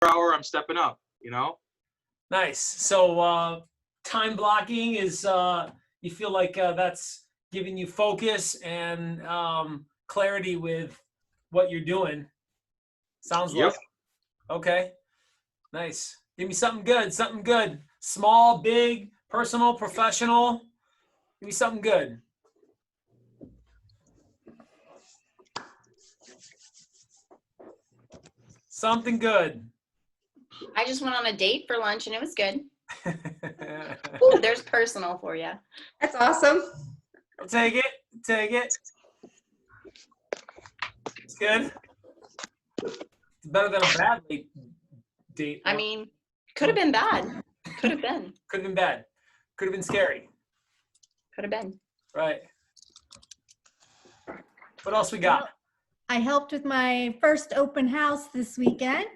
hour, I'm stepping up, you know? Nice. So time blocking is, you feel like that's giving you focus and clarity with what you're doing. Sounds Yep. like. Okay. Nice. Give me something good, something good. Small, big, personal, professional. Give me something good. Something good. I just went on a date for lunch and it was good. Ooh, there's personal for you. That's awesome. I'll take it. Take it. It's good. It's better than a bad date. I mean, could have been bad. Could have been. Could have been bad. Could have been scary. Could have been. Right. What else we got? I helped with my first open house this weekend.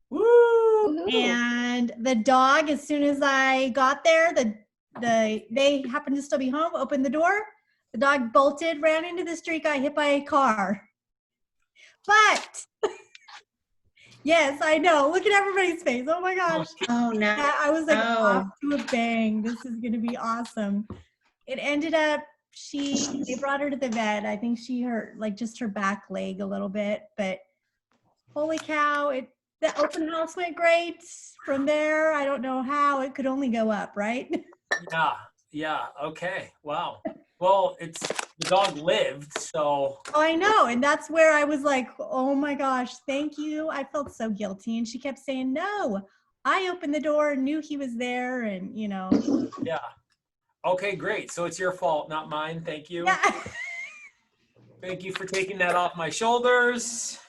Woo! And the dog, as soon as I got there, they happened to still be home, opened the door. The dog bolted, ran into the street, got hit by a car. But yes, I know. Look at everybody's face. Oh my gosh. Oh no. I was like, off to a bang. This is gonna be awesome. It ended up, they brought her to the vet. I think she hurt like just her back leg a little bit, but holy cow, the open house went great. From there, I don't know how, it could only go up, right? Yeah, okay, wow. Well, the dog lived, so. Oh, I know, and that's where I was like, oh my gosh, thank you. I felt so guilty, and she kept saying, no, I opened the door, knew he was there, and you know. Yeah. Okay, great. So it's your fault, not mine. Thank you. Yeah. Thank you for taking that off my shoulders.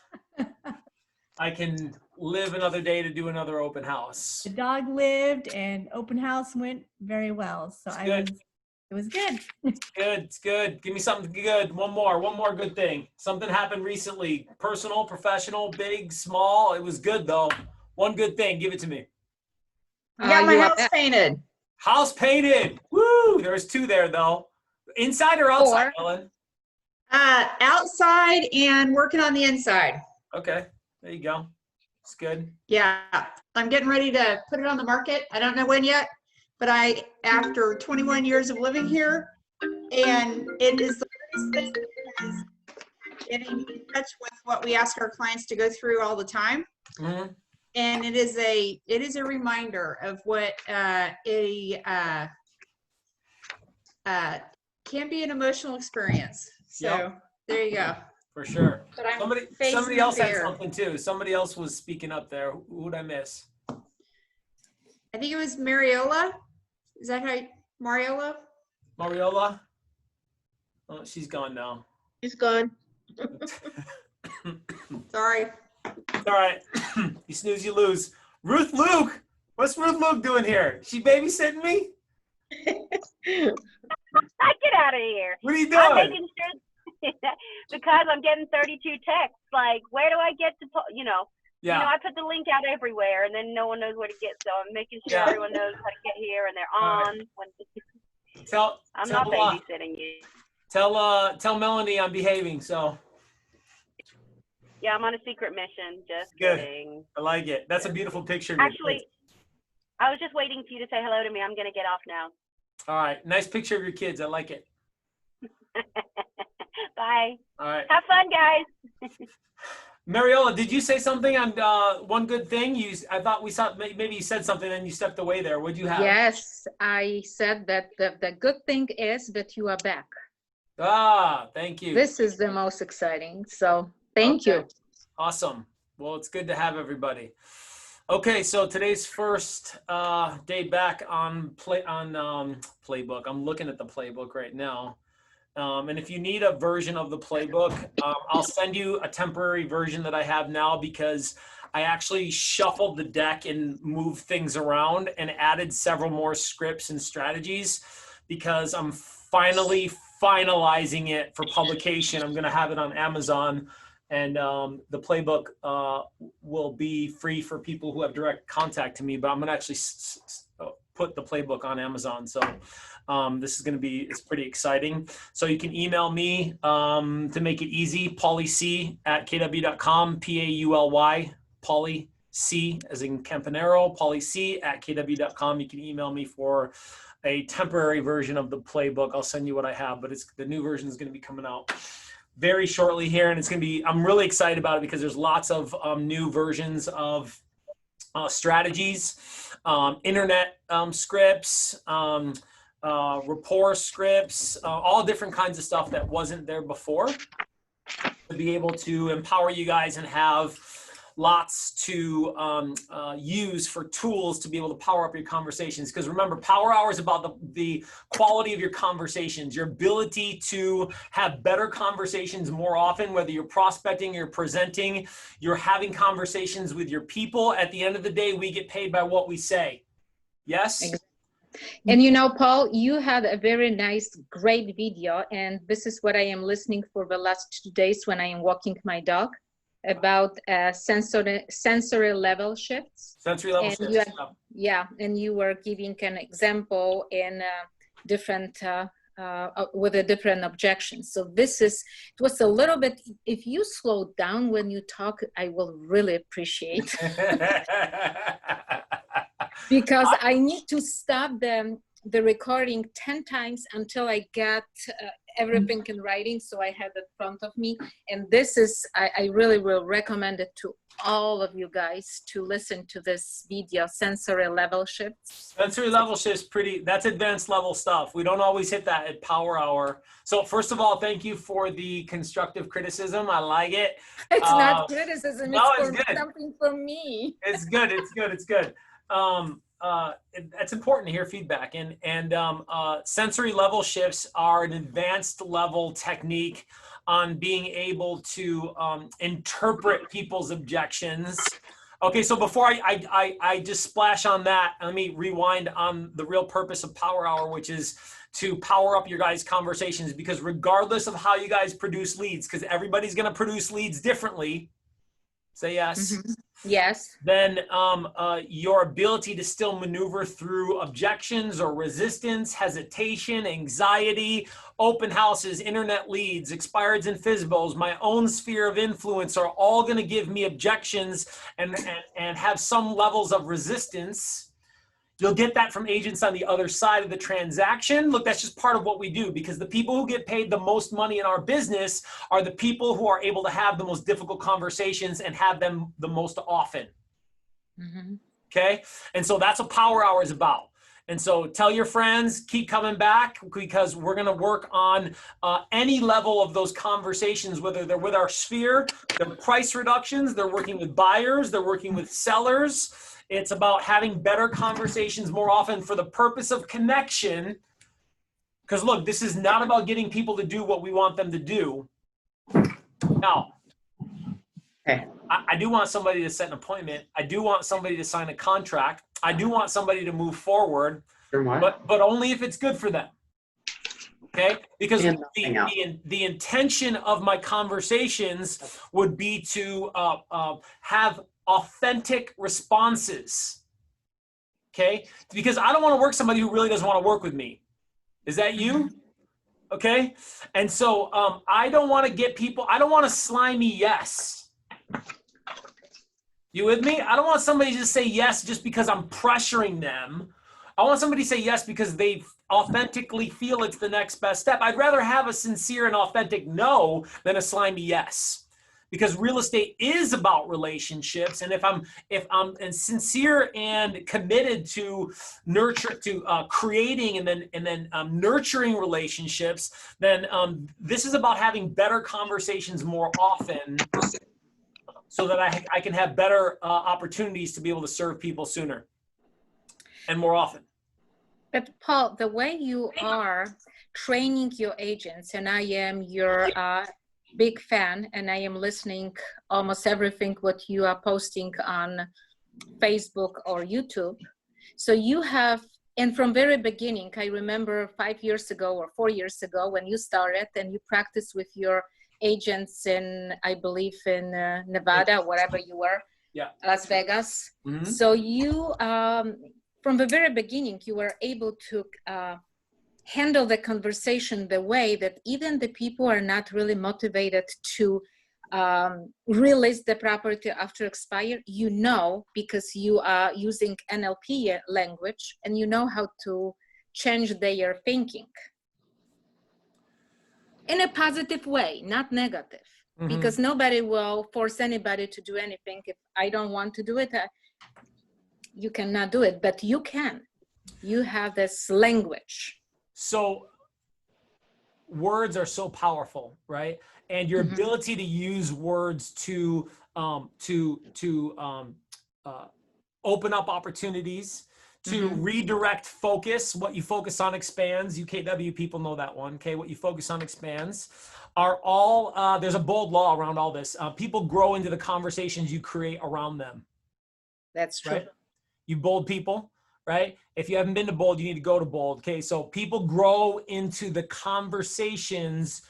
I can live another day to do another open house. The dog lived, and open house went very well. So it was good. It's good. It's good. Give me something good. One more good thing. Something happened recently. Personal, professional, big, small. It was good though. One good thing. Give it to me. I got my house painted. House painted. Woo! There's two there though. Inside or outside, Ellen? Outside and working on the inside. Okay. There you go. It's good. Yeah, I'm getting ready to put it on the market. I don't know when yet, but after 21 years of living here, and it is the hardest thing is getting in touch with what we ask our clients to go through all the time. Mm-hmm. And it is a reminder of what can be an emotional experiance. So there you go. For sure. But Somebody else had something too. Somebody else was speaking up there. Who did I miss? I think it was Mariola. Is that how Mariola? Mariola? Oh, she's gone now. She's gone. Sorry. It's all right. You snooze, you lose. Ruth Luke. What's Ruth Luke doing here? She babysitting me? Get out of here. What are you doing? I'm making sure because I'm getting 32 texts. Like, where do I get to, Yeah. I put the link out everywhere, and then no one knows where to get. So I'm making sure everyone knows how to get here, and they're on. Right. I'm not babysitting you. Tell Melanie I'm behaving. So. Yeah, I'm on a secret mission. Just Good. kidding. I like it. That's a beautiful picture. Actually, I was just waiting for you to say hello to me. I'm gonna get off now. All right. Nice picture of your kids. I like it. Bye. All right. Have fun, guys. Mariola, did you say something on one good thing? I thought we saw maybe you said something and you stepped away there. What'd you have? Yes, I said that the good thing is that you are back. Ah, thank you. This is the most exciting. So thank you. Awesome. Well, it's good to have everybody. Okay, so today's first day back on Playbook. I'm looking at the playbook right now. And if you need a version of the playbook, I'll send you a temporary version that I have now because I actually shuffled the deck and moved things around and added several more scripts and strategies because I'm finally finalizing it for publication. I'm going to have it on Amazon, and the playbook will be free for people who have direct contact to me, but I'm going to actually put the playbook on Amazon. So this is going to be, it's pretty exciting. So you can email me to make it easy, Pauly C @kw.com, Pauly, Pauly C as in Campanero, Pauly C at kw.com. You can email me for a temporary version of the playbook. I'll send you what I have, but the new version is going to be coming out very shortly here, and it's going to be, I'm really excited about it because there's lots of new versions of strategies, internet scripts, rapport scripts, all different kinds of stuff that wasn't there before, to be able to empower you guys and have lots to use for tools to be able to power up your conversations. Because remember, Power Hour is about the quality of your conversations, your ability to have better conversations more often, whether you're prospecting, you're presenting, you're having conversations with your people. At the end of the day, we get paid by what we say. Yes? And you know, Paul, you had a very nice, great video, and this is what I am listening for the last 2 days when I am walking my dog, about sensory level shifts. Sensory level And shifts. yeah, and you were giving an example in different with a different objections. So this is, it was a little bit, if you slow down when you talk, I will really appreciate. Because I need to stop the recording 10 times until I get everything in writing, so I have it in front of me. And this is, I really will recommend it to all of you guys to listen to this video, sensory level shifts. Sensory level shifts, that's advanced level stuff. We don't always hit that at Power Hour. So first of all, thank you for the constructive criticism. I like it. It's not criticism, no, it's good. something from me. It's good, it's good, it's good. It's important to hear feedback, and sensory level shifts are an advanced level technique on being able to interpret people's objections. Okay, so before I just splash on that, let me rewind on the real purpose of Power Hour, which is to power up your guys' conversations, because regardless of how you guys produce leads, because everybody's going to produce leads differently, say yes. Mm-hmm. Yes. Then your ability to still maneuver through objections or resistance, hesitation, anxiety, open houses, internet leads, expireds and FSBOs, my own sphere of influence are all going to give me objections and have some levels of resistance. You'll get that from agents on the other side of the transaction. Look, that's just part of what we do, because the people who get paid the most money in our business are the people who are able to have the most difficult conversations and have them the most often. Mm-hmm. Okay? And so that's what Power Hour is about. And so tell your friends, keep coming back, because we're going to work on any level of those conversations, whether they're with our sphere, they're price reductions, they're working with buyers, they're working with sellers. It's about having better conversations more often for the purpose of connection. Because look, this is not about getting people to do what we want them to do. Now, I do want somebody to set an appointment. I do want somebody to sign a contract. I do want somebody to move forward, but only if it's good for them. Okay? Because the intention of my conversations would be to have authentic responses. Okay? Because I don't want to work somebody who really doesn't want to work with me. Is that you? Okay? And so I don't want to get people, I don't want a slimy yes. You with me? I don't want somebody to say yes just because I'm pressuring them. I want somebody to say yes because they authentically feel it's the next best step. I'd rather have a sincere and authentic no than a slimy yes. Because real estate is about relationships, and if I'm sincere and committed to creating and then nurturing relationships, then this is about having better conversations more often, so that I can have better opportunities to be able to serve people sooner and more often. But Paul, the way you are training your agents, and I am your big fan, and I am listening almost everything what you are posting on Facebook or YouTube. So you have, and from very beginning, I remember 5 years ago or 4 years ago when you started and you practiced with your agents in, I believe in Nevada, wherever you were, yeah, Las Vegas. Mm-hmm. So you, from the very beginning, you were able to handle the conversation the way that even the people are not really motivated to release the property after expire, you know, because you are using NLP language and you know how to change their thinking in a positive way, not negative. Because nobody will force anybody to do anything. If I don't want to do it, you cannot do it, but you can. You have this language. So words are so powerful, right? And your ability to use words to open up opportunities, to redirect focus. What you focus on expands. UKW people know that one. Okay, what you focus on expands. Are all there's a bold law around all this. People grow into the conversations you create around them. That's true. Right? You bold people, right? If you haven't been to bold, you need to go to bold. Okay, so people grow into the conversations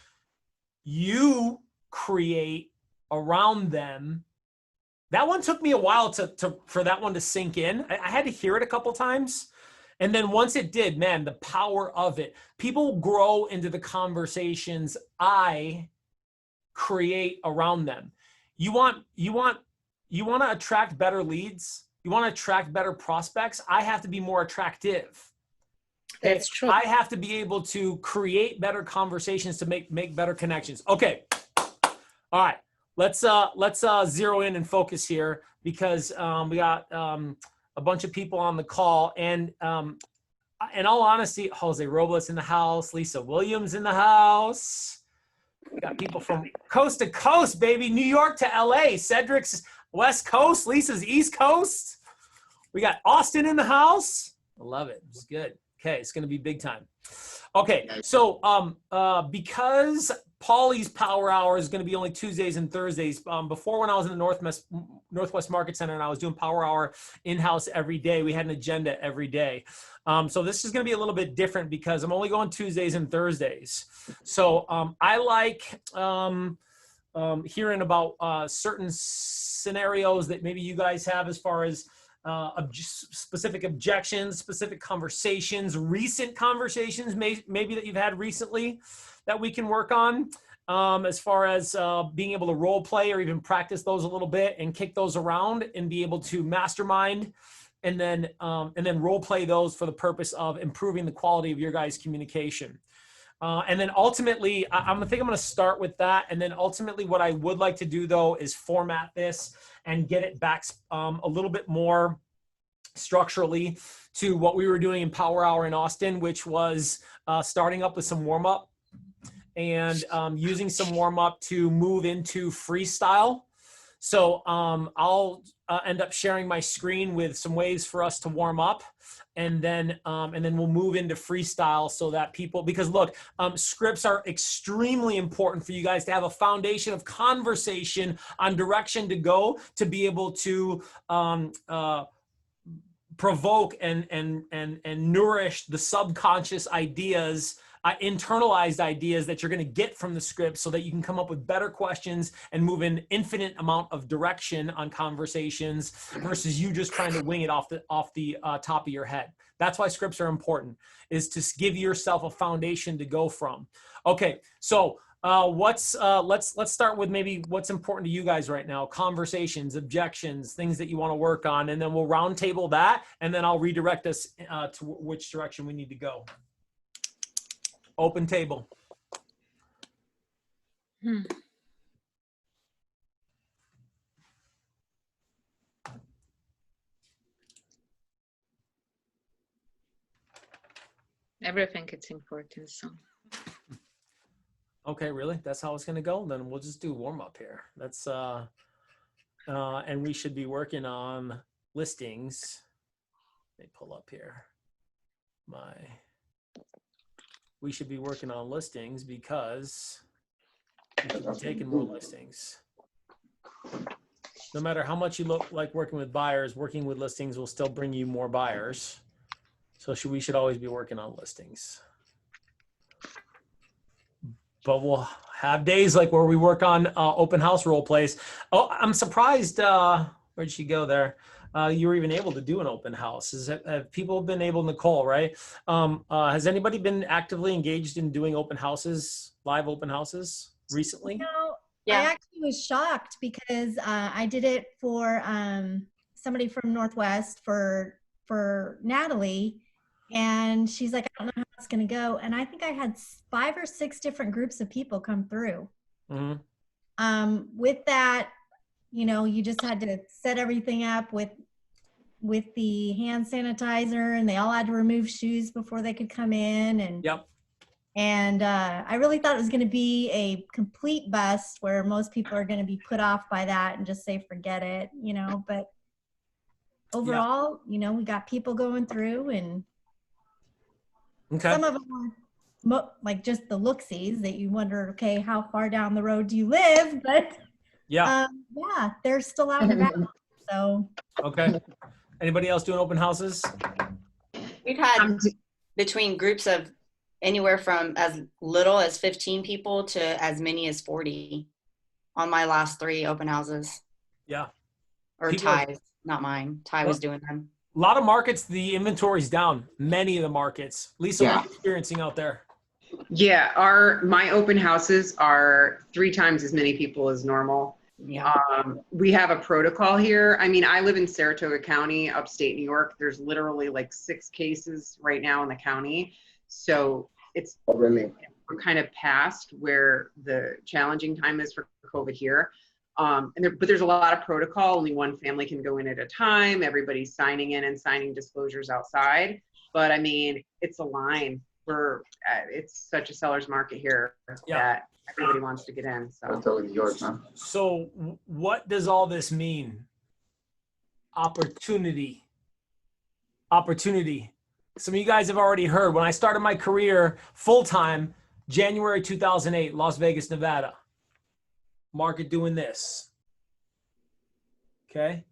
you create around them. That one took me a while for that one to sink in. I had to hear it a couple times. And then once it did, man, the power of it. People grow into the conversations I create around them. You want to attract better leads. You want to attract better prospects. I have to be more attractive. That's true. I have to be able to create better conversations to make better connections. Okay. All right. Let's zero in and focus here because we got a bunch of people on the call, and in all honesty, Jose Robles in the house, Lisa Williams in the house. We got people from coast to coast, baby. New York to LA. Cedric's West Coast. Lisa's East Coast. We got Austin in the house. I love it. It's good. Okay, it's going to be big time. Okay, so because Pauly's Power Hour is going to be only Tuesdays and Thursdays. Before, when I was in the Northwest Market Center and I was doing Power Hour in-house every day, we had an agenda every day. So this is going to be a little bit different because I'm only going Tuesdays and Thursdays. So I like hearing about certain scenarios that maybe you guys have as far as specific objections, specific conversations, recent conversations maybe that you've had recently that we can work on as far as being able to role play or even practice those a little bit and kick those around and be able to mastermind and then role play those for the purpose of improving the quality of your guys' communication. And then ultimately, I think I'm going to start with that. And then ultimately what I would like to do though is format this and get it back a little bit more structurally to what we were doing in Power Hour in Austin, which was starting up with some warm-up and using some warm-up to move into freestyle. So I'll end up sharing my screen with some ways for us to warm up, and then we'll move into freestyle so that people, because look, scripts are extremely important for you guys to have a foundation of conversation on direction to go, to be able to provoke and nourish the subconscious ideas, internalized ideas that you're going to get from the script, so that you can come up with better questions and move an infinite amount of direction on conversations versus you just trying to wing it off the top of your head. That's why scripts are important, is to give yourself a foundation to go from. Okay, so let's start with maybe what's important to you guys right now: conversations, objections, things that you want to work on, and then we'll round table that, and then I'll redirect us to which direction we need to go. Open table. Everything is important, so. Okay, really? That's how it's going to go? Then we'll just do warm up here. That's and we should be working on listings. Let me pull up here. We should be working on listings because we should be taking more listings. No matter how much you look like working with buyers, working with listings will still bring you more buyers. So we should always be working on listings. But we'll have days like where we work on open house role plays. Oh, I'm surprised. Where'd she go there? You were even able to do an open house. Have people been able, Nicole, right? Has anybody been actively engaged in doing open houses, live open houses recently? No, Yeah. I actually was shocked because I did it for somebody from Northwest for Natalie, and she's like, I don't know how it's going to go. And I think I had 5 or 6 different groups of people come through. With that, you just had to set everything up with the hand sanitizer, and they all had to remove shoes before they could come in. And Yep. And I really thought it was going to be a complete bust where most people are going to be put off by that and just say, forget it, but overall, we got people going through, and some of them were like just the look-sees that you wonder, okay, how far down the road do you live? But yeah, they're still out and about. So. Okay. Anybody else doing open houses? We've had between groups of anywhere from as little as 15 people to as many as 40 on my last 3 open houses. Yeah. Or Ty's, not mine. Ty was doing them. A lot of markets, the inventory's down. Many of the markets. Lisa, what are you experiencing out there? Yeah, my open houses are 3 times as many people as normal. Yeah. We have a protocol here. I mean, I live in Saratoga County, upstate New York. There's literally like 6 cases right now in the county. So it's we're kind of past where the challenging time is for COVID here. But there's a lot of protocol. Only one family can go in at a time. Everybody's signing in and signing disclosures outside. But I mean, it's a line. It's such a seller's market here that everybody wants to get in. So what does all this mean? Opportunity. Some of you guys have already heard, when I started my career full-time, January 2008, Las Vegas, Nevada. Market doing this. Okay.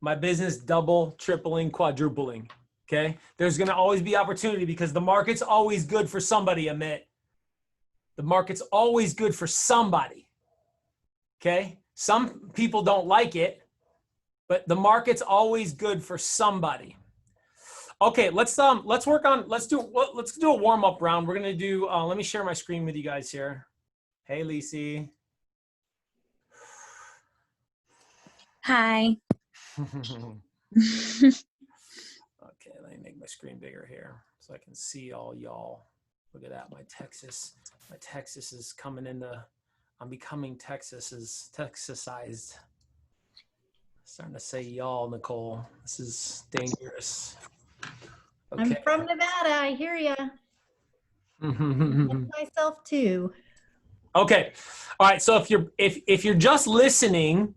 My business double, tripling, quadrupling. Okay. There's going to always be opportunity because the market's always good for somebody, Amit. The market's always good for somebody. Okay. Some people don't like it, but the market's always good for somebody. Okay, let's do a warm-up round. We're gonna do, let me share my screen with you guys here. Hey, Lisi. Hi. Okay, let me make my screen bigger here so I can see all y'all. Look at that, my Texas is coming into, I'm becoming Texasized. Starting to say y'all, Nicole. This is dangerous. Okay. I'm from Nevada. I hear ya. Myself too. Okay. All right. So if you're just listening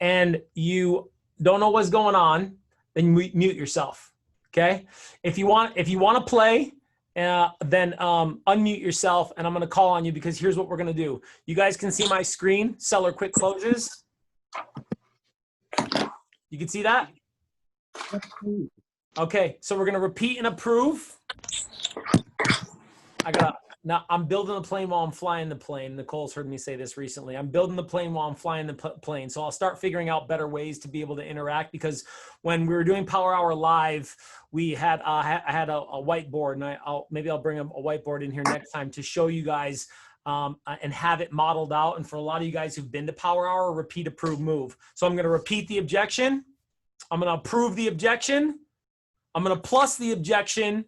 and you don't know what's going on, then mute yourself. Okay. If you want to play, then unmute yourself, and I'm going to call on you because here's what we're going to do. You guys can see my screen. Seller quick closes. You can see that? Okay, so we're gonna repeat and approve. Now I'm building the plane while I'm flying the plane. Nicole's heard me say this recently. I'm building the plane while I'm flying the plane. So I'll start figuring out better ways to be able to interact, because when we were doing Power Hour Live, we had I had a whiteboard, and maybe I'll bring a whiteboard in here next time to show you guys and have it modeled out. And for a lot of you guys who've been to Power Hour, repeat, approve, move. So I'm going to repeat the objection. I'm going to approve the objection. I'm going to plus the objection,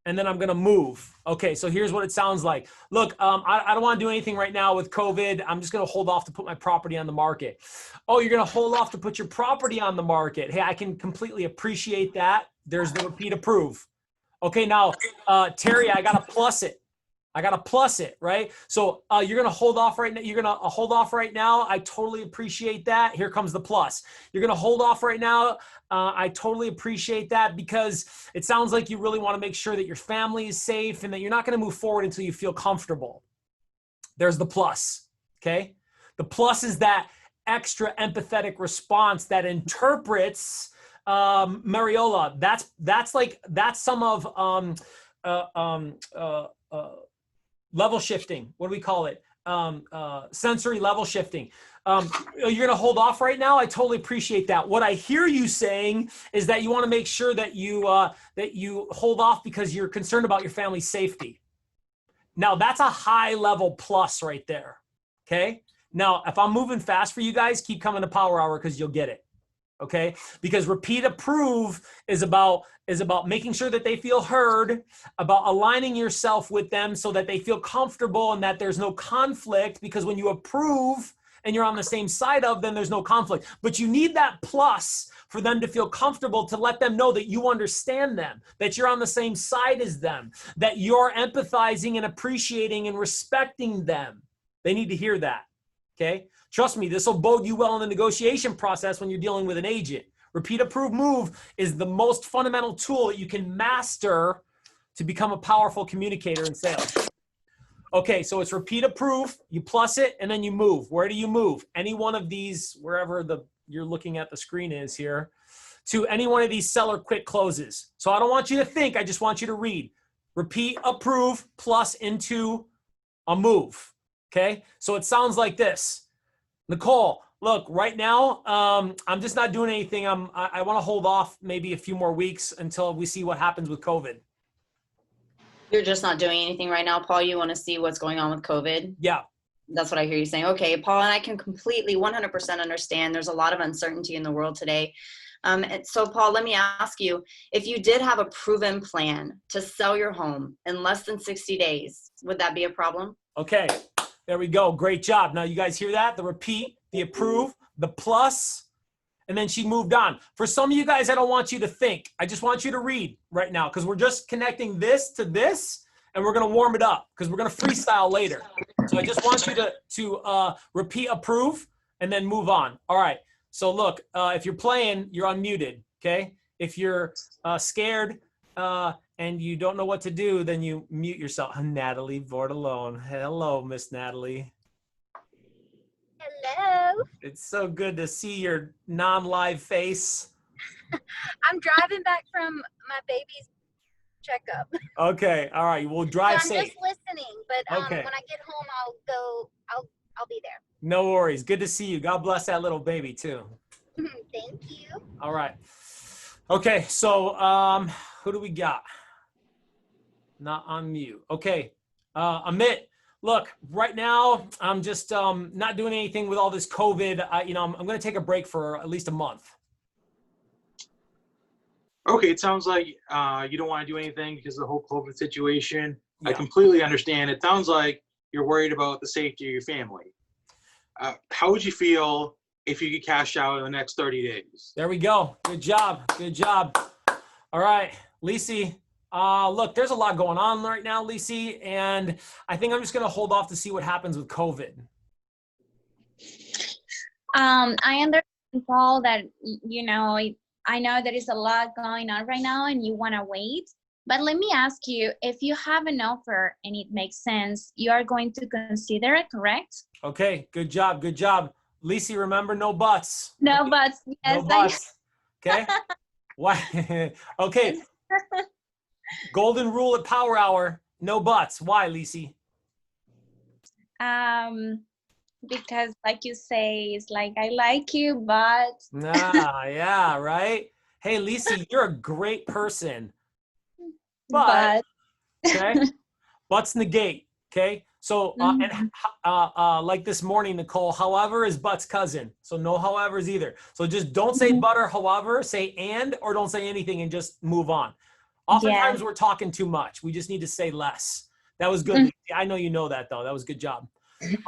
and then I'm going to move. Okay, so here's what it sounds like. Look, I don't want to do anything right now with COVID. I'm just going to hold off to put my property on the market. Oh, you're going to hold off to put your property on the market. Hey, I can completely appreciate that. There's the repeat, approve. Okay, now, Terry, I got to plus it. Right? So you're going to hold off right now. You're going to hold off right now. I totally appreciate that. Here comes the plus. You're going to hold off right now. I totally appreciate that, because it sounds like you really want to make sure that your family is safe and that you're not going to move forward until you feel comfortable. There's the plus. Okay. The plus is that extra empathetic response that interprets Mariola. That's some of level shifting. What do we call it? Sensory level shifting. You're going to hold off right now. I totally appreciate that. What I hear you saying is that you want to make sure that you hold off because you're concerned about your family's safety. Now that's a high level plus right there. Okay. Now, if I'm moving fast for you guys, keep coming to Power Hour because you'll get it. Okay? Because repeat approve is about making sure that they feel heard, about aligning yourself with them so that they feel comfortable and that there's no conflict, because when you approve and you're on the same side of them, there's no conflict. But you need that plus for them to feel comfortable, to let them know that you understand them, that you're on the same side as them, that you're empathizing and appreciating and respecting them. They need to hear that. Okay? Trust me, this will bode you well in the negotiation process when you're dealing with an agent. Repeat, approve, move is the most fundamental tool that you can master to become a powerful communicator in sales. Okay, so it's repeat, approve, you plus it, and then you move. Where do you move? Any one of these, wherever you're looking at the screen is here, to any one of these seller quick closes. So I don't want you to think, I just want you to read. Repeat, approve, plus into a move. Okay, so it sounds like this. Nicole, look, right now, I'm just not doing anything. I want to hold off maybe a few more weeks until we see what happens with COVID. You're just not doing anything right now, Paul. You want to see what's going on with COVID? Yeah. That's what I hear you saying. Okay, Paul, and I can completely 100% understand. There's a lot of uncertainty in the world today. And so, Paul, let me ask you, if you did have a proven plan to sell your home in less than 60 days, would that be a problem? Okay. There we go. Great job. Now you guys hear that? The repeat, the approve, the plus, and then she moved on. For some of you guys, I don't want you to think. I just want you to read right now because we're just connecting this to this and we're going to warm it up because we're going to freestyle later. So I just want you to repeat, approve, and then move on. All right. So look, if you're playing, you're unmuted. Okay. If you're scared, and you don't know what to do, then you mute yourself. Natalie Vordelone. Hello, Miss Natalie. Hello. It's so good to see your non-live face. I'm driving back from my baby's checkup. Okay, all right. We'll drive So I'm safe. just listening, but Okay. when I get home, I'll be there. No worries. Good to see you. God bless that little baby too. Thank you. All right. Okay, so who do we got? Not on mute. Okay, Amit. Look, right now I'm just not doing anything with all this COVID. I'm going to take a break for at least a month. Okay, it sounds like you don't want to do anything because of the whole COVID situation. Yeah. I completely understand. It sounds like you're worried about the safety of your family. How would you feel if you get cashed out in the next 30 days? There we go. Good job. Good job. All right, Lisi. Look, there's a lot going on right now, Lisi, and I think I'm just going to hold off to see what happens with COVID. I understand, Paul, that I know there is a lot going on right now, and you want to wait. But let me ask you, if you have an offer and it makes sense, you are going to consider it, correct? Okay, good job. Good job. Lisi, remember, no buts. No buts. Yes, No buts. Okay. Why? Okay. Golden rule at Power Hour, no buts. Why, Lisi? Because like you say, it's like, I like you, but. Yeah, right? Hey, Lisi, you're a great person. But. Okay. Buts negate. Okay. So, like this morning, Nicole, however is but's cousin. So no however's either. So just don't say but or however, say and, or don't say anything and just move on. Oftentimes we're talking too much. We just need to say less. That was good. Lisi. I know you know that though. That was a good job.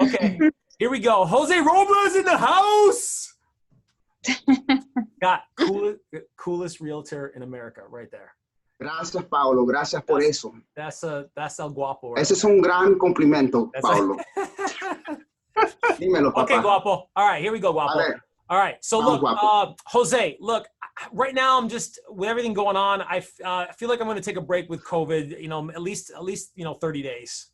Okay. Here we go. Jose Robles in the house. Got coolest realtor in America right there. Gracias, Paulo. Gracias por eso. That's El Guapo. Right? Ese es un gran complimento, Paulo. Dímelo, papá. Okay, Guapo. All right, here we go, Guapo. All right, so look, Jose, look, right now I'm just, with everything going on, I feel like I'm going to take a break with COVID, at least 30 days.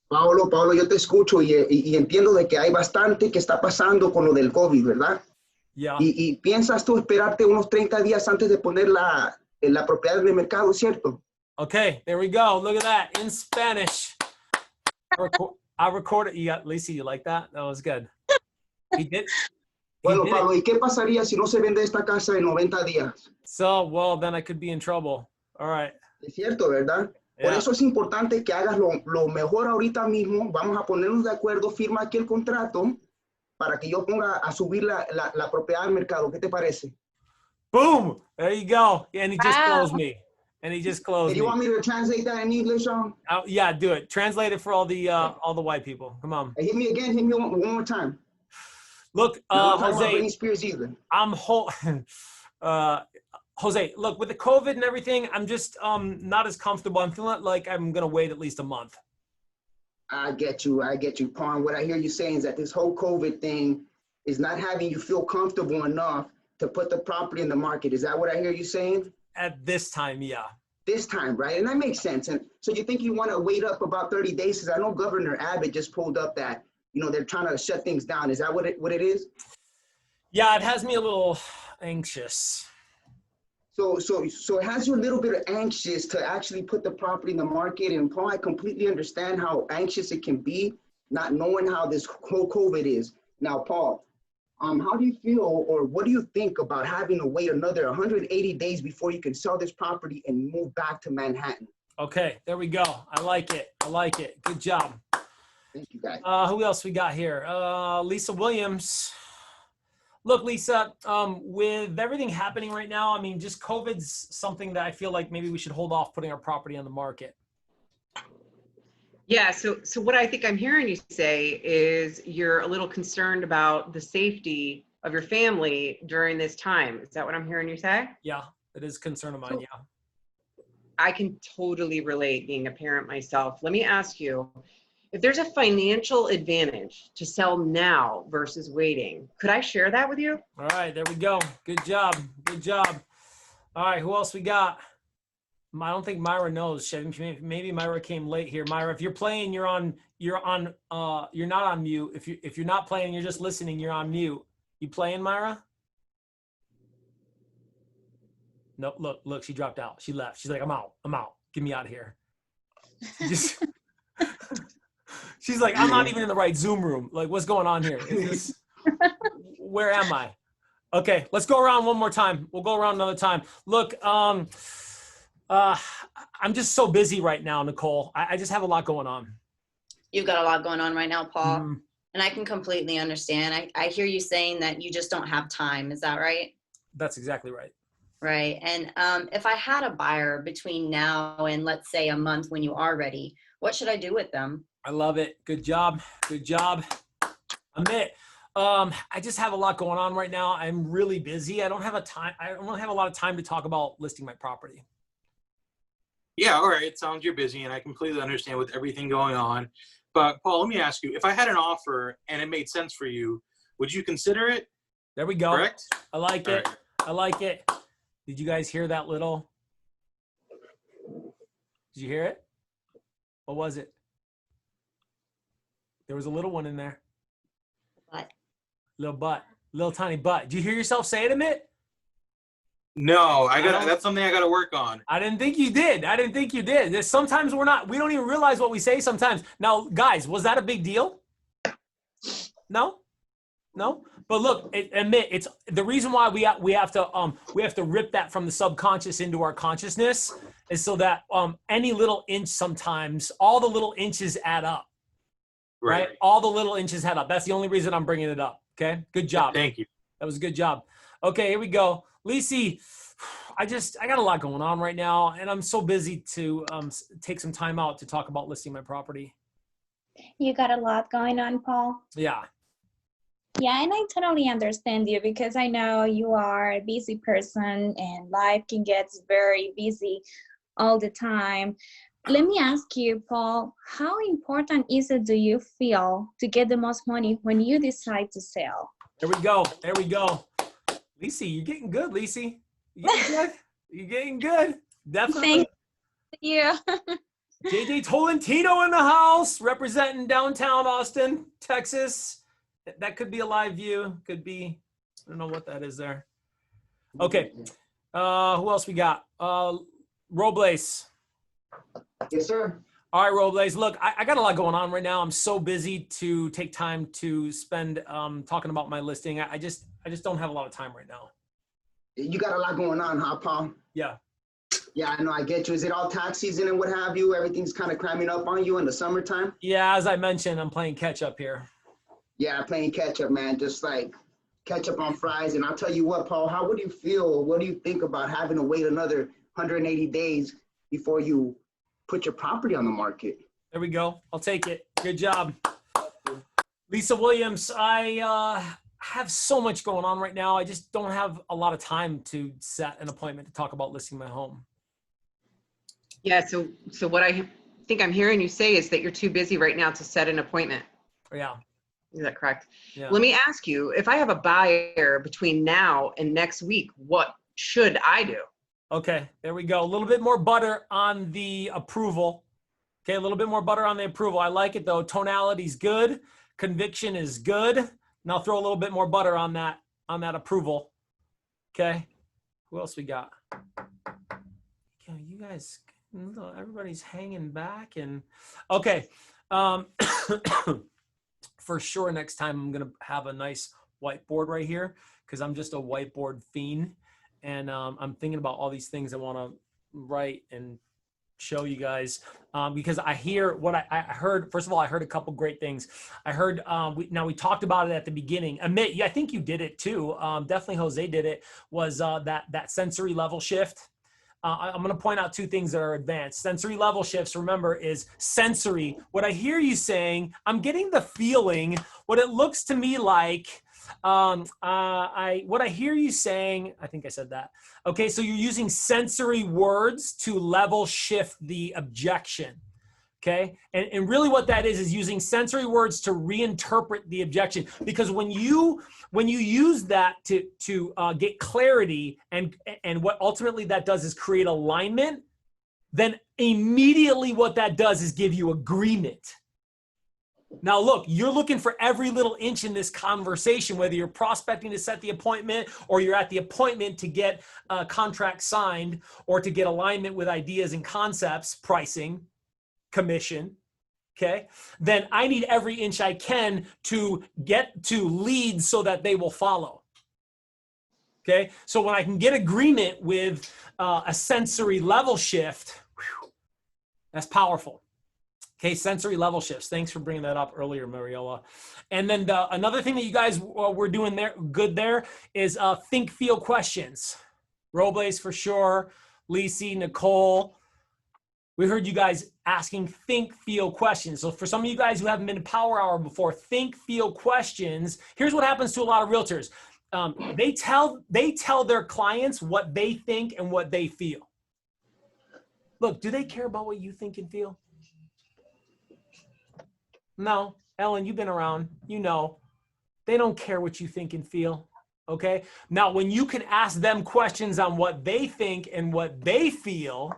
Paulo, yo te escucho y entiendo de que hay bastante que está pasando con lo del COVID, ¿verdad? Yeah. Y piensas tú esperarte unos 30 días antes de poner la propiedad en el mercado, ¿cierto? Okay, there we go. Look at that, in Spanish. I recorded. You got, Lisa, you like that? That was good. He did. Bueno, Pablo, ¿y qué pasaría si no se vende esta casa en 90 días? So, well, then I could be in trouble. All right. Es cierto, ¿verdad? Por Yeah. eso es importante que hagas lo mejor ahorita mismo. Vamos a ponernos de acuerdo, firma aquí el contrato para que yo ponga a subir la propiedad al mercado. ¿Qué te parece? Boom. There you go. And he just Wow. closed me. And he just closed And you me. want me to translate that in English? Yeah, do it. Translate it for all the white people. Come on. Hit me again. Hit me one more time. Look, I'm not talking about Jose, Britney Spears either. Jose, look, with the COVID and everything, I'm just not as comfortable. I'm feeling like I'm gonna wait at least a month. I get you, Paul. What I hear you saying is that this whole COVID thing is not having you feel comfortable enough to put the property in the market. Is that what I hear you saying? At this time, yeah. This time, right? And that makes sense. And so you think you want to wait up about 30 days? Because I know Governor Abbott just pulled up that, they're trying to shut things down. Is that what it is? Yeah, it has me a little anxious. So it has you a little bit anxious to actually put the property in the market. And Paul, I completely understand how anxious it can be, not knowing how this whole COVID is. Now, Paul, how do you feel, or what do you think about having to wait another 180 days before you can sell this property and move back to Manhattan? Okay, there we go. I like it. I like it. Good job. Thank you, guys. Who else we got here? Lisa Williams. Look, Lisa, with everything happening right now, I mean, just COVID's something that I feel like maybe we should hold off putting our property on the market. Yeah, so what I think I'm hearing you say is you're a little concerned about the safety of your family during this time. Is that what I'm hearing you say? Yeah, it is a concern of mine, yeah. I can totally relate, being a parent myself. Let me ask you, if there's a financial advantage to sell now versus waiting, could I share that with you? All right, there we go. Good job. Good job. All right, who else we got? I don't think Myra knows. Maybe Myra came late here. Myra, if you're playing, you're not on mute. If you're not playing, you're just listening, you're on mute. You playing, Myra? No, look, she dropped out. She left. She's like, I'm out. Get me out of here. She's like, I'm not even in the right Zoom room. Like, what's going on here? Where am I? Okay, let's go around one more time. We'll go around another time. Look, I'm just so busy right now, Nicole. I just have a lot going on. You've got a lot going on right now, Paul. Mm-hmm. And I can completely understand. I hear you saying that you just don't have time. Is that right? That's exactly right. Right. And if I had a buyer between now and let's say a month when you are ready, what should I do with them? I love it. Good job. Good job. Amit, I just have a lot going on right now. I'm really busy. I don't have a lot of time to talk about listing my property. Yeah, all right. It sounds you're busy, and I completely understand with everything going on. But Paul, let me ask you, if I had an offer and it made sense for you, would you consider it? There we go. Correct? I like it. Right. I like it. Did you guys hear that little? Did you hear it? What was it? There was a little one in there. Butt. Little butt. Little tiny butt. Did you hear yourself say it, Amit? No, that's something I got to work on. I didn't think you did. There's sometimes we don't even realize what we say sometimes. Now, guys, was that a big deal? No? But look, admit it's the reason why we have to rip that from the subconscious into our consciousness is so that any little inch, sometimes all the little inches add up. Right? All the little inches add up. That's the only reason I'm bringing it up. Okay. Good job. Thank you. That was a good job. Okay, here we go. Lisi, I got a lot going on right now, and I'm so busy to take some time out to talk about listing my property. You got a lot going on, Paul. Yeah. Yeah, and I totally understand you because I know you are a busy person and life can get very busy all the time. Let me ask you, Paul, how important is it, do you feel, to get the most money when you decide to sell? There we go. Lisi, you're getting good, Lisi. You're getting good. Definitely. Thank you. JJ Tolentino in the house, representing downtown Austin, Texas. That could be a live view. Could be, I don't know what that is there. Okay. Who else we got? Robles. Yes, sir. All right, Robles. Look, I got a lot going on right now. I'm so busy to take time to spend talking about my listing. I just don't have a lot of time right now. You got a lot going on, huh, Paul? Yeah. Yeah, I know, I get you. Is it all tax season and what have you? Everything's kind of cramming up on you in the summertime? Yeah, as I mentioned, I'm playing catch up here. Yeah, playing catch up, man. Just like catch up on fries. And I'll tell you what, Paul, how would you feel? What do you think about having to wait another 180 days before you put your property on the market? There we go. I'll take it. Good job. Lisa Williams, I have so much going on right now. I just don't have a lot of time to set an appointment to talk about listing my home. Yeah, so what I think I'm hearing you say is that you're too busy right now to set an appointment. Yeah. Is that correct? Yeah. Let me ask you, if I have a buyer between now and next week, what should I do? Okay, there we go. A little bit more butter on the approval. Okay, a little bit more butter on the approval. I like it though. Tonality's good. Conviction is good. Now throw a little bit more butter on that approval. Okay. Who else we got? Okay, you guys, everybody's hanging back and okay. For sure next time I'm gonna have a nice whiteboard right here because I'm just a whiteboard fiend. And I'm thinking about all these things I want to write and show you guys because I hear what I heard. First of all, I heard a couple great things. I heard, we talked about it at the beginning. Amit, I think you did it too. Definitely Jose did it, was that sensory level shift. I'm going to point out two things that are advanced. Sensory level shifts, remember, is sensory. What I hear you saying, I'm getting the feeling, what it looks to me like, what I hear you saying, I think I said that. Okay, so you're using sensory words to level shift the objection. Okay, and really what that is using sensory words to reinterpret the objection. Because when you use that to get clarity and what ultimately that does is create alignment, then immediately what that does is give you agreement. Now, look, you're looking for every little inch in this conversation, whether you're prospecting to set the appointment or you're at the appointment to get a contract signed or to get alignment with ideas and concepts, pricing, commission, okay? Then I need every inch I can to get to leads so that they will follow, okay? So when I can get agreement with a sensory level shift, whew, that's powerful. Okay, sensory level shifts. Thanks for bringing that up earlier, Mariola. And then another thing that you guys were doing there, good there, is think, feel questions. Robles for sure, Lisi, Nicole. We heard you guys asking think, feel questions. So for some of you guys who haven't been to Power Hour before, think, feel questions. Here's what happens to a lot of realtors. They tell their clients what they think and what they feel. Look, do they care about what you think and feel? No, Ellen, you've been around, you know, they don't care what you think and feel, okay? Now, when you can ask them questions on what they think and what they feel,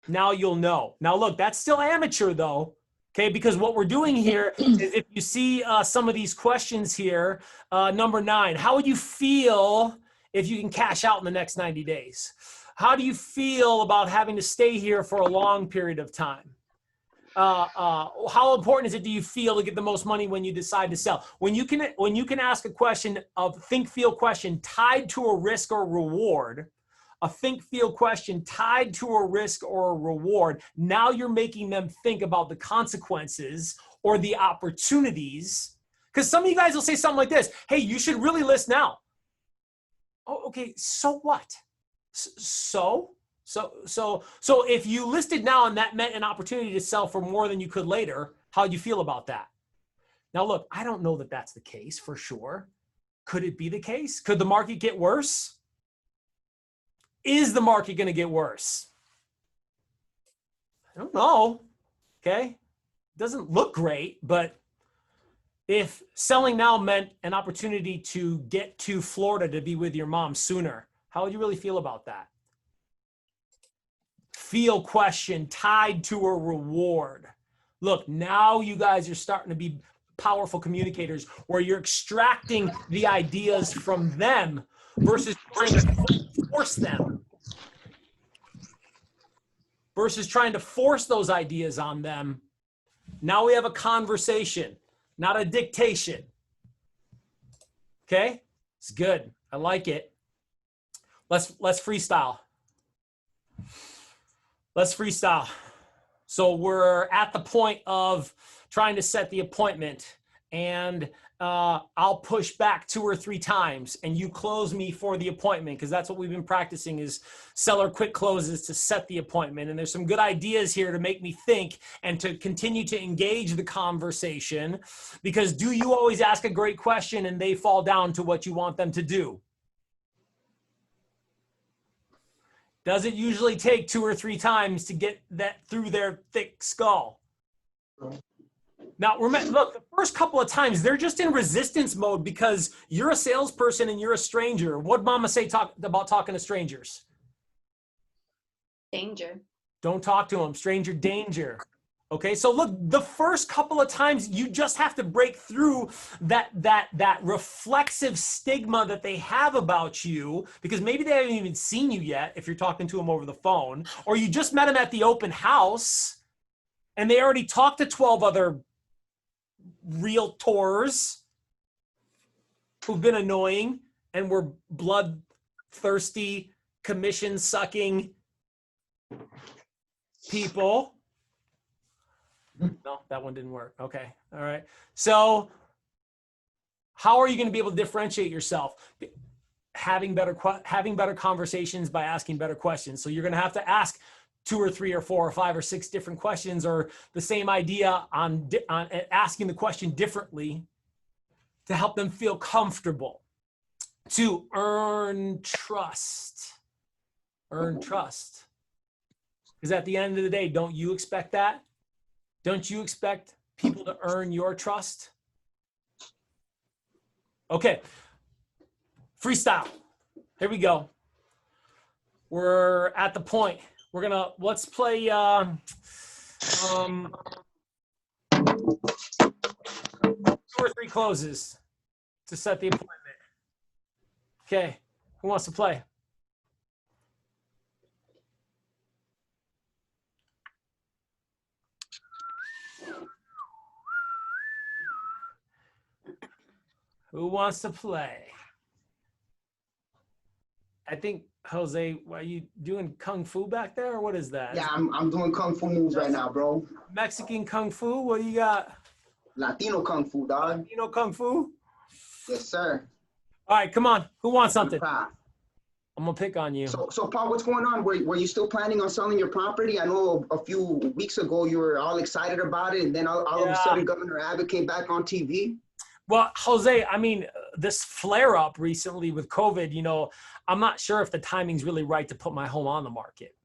now you'll know. Now, look, that's still amateur though, okay? Because what we're doing here is if you see some of these questions here, number 9, how would you feel if you can cash out in the next 90 days? How do you feel about having to stay here for a long period of time? How important is it do you feel to get the most money when you decide to sell? When you can ask a question of think, feel question tied to a risk or reward, a think, feel question tied to a risk or a reward, now you're making them think about the consequences or the opportunities. Because some of you guys will say something like this, hey, you should really list now. Oh, okay, so what? So if you listed now and that meant an opportunity to sell for more than you could later, how'd you feel about that? Now, look, I don't know that that's the case for sure. Could it be the case? Could the market get worse? Is the market going to get worse? I don't know. Okay. Doesn't look great, but if selling now meant an opportunity to get to Florida to be with your mom sooner, how would you really feel about that? Feel question tied to a reward. Look, now you guys are starting to be powerful communicators where you're extracting the ideas from them versus trying to force them. Versus trying to force those ideas on them. Now we have a conversation, not a dictation. Okay? It's good. I like it. Let's freestyle. Let's freestyle. So we're at the point of trying to set the appointment, and I'll push back 2 or 3 times and you close me for the appointment, because that's what we've been practicing, is seller quick closes to set the appointment. And there's some good ideas here to make me think and to continue to engage the conversation, because do you always ask a great question and they fall down to what you want them to do? Does it usually take 2 or 3 times to get that through their thick skull? Now, remember, look, the first couple of times, they're just in resistance mode because you're a salesperson and you're a stranger. What'd Mama say about talking to strangers? Danger. Don't talk to them. Stranger danger. Okay, so look, the first couple of times, you just have to break through that reflexive stigma that they have about you, because maybe they haven't even seen you yet if you're talking to them over the phone, or you just met them at the open house and they already talked to 12 other realtors who've been annoying and were bloodthirsty, commission-sucking people. No, that one didn't work. Okay. All right. So how are you going to be able to differentiate yourself? Having better conversations by asking better questions. So you're going to have to ask 2 or 3 or 4 or 5 or 6 different questions, or the same idea on asking the question differently to help them feel comfortable, to earn trust. Earn trust. Because at the end of the day, don't you expect that? Don't you expect people to earn your trust? Okay, freestyle. Here we go. We're at the point. Let's play 2 or 3 closes to set the appointment. Okay, who wants to play? Who wants to play? I think, Jose, are you doing Kung Fu back there, or what is that? Yeah, I'm doing Kung Fu moves right now, bro. Mexican Kung Fu? What do you got? Latino Kung Fu, dog. Latino Kung Fu? Yes, sir. All right, come on. Who wants something? I'm going to pick on you. So Paul, what's going on? Were you still planning on selling your property? I know a few weeks ago you were all excited about it, and then all of a sudden Governor Abbott came back on TV. Well, Jose, I mean, this flare up recently with COVID, you know, I'm not sure if the timing's really right to put my home on the market.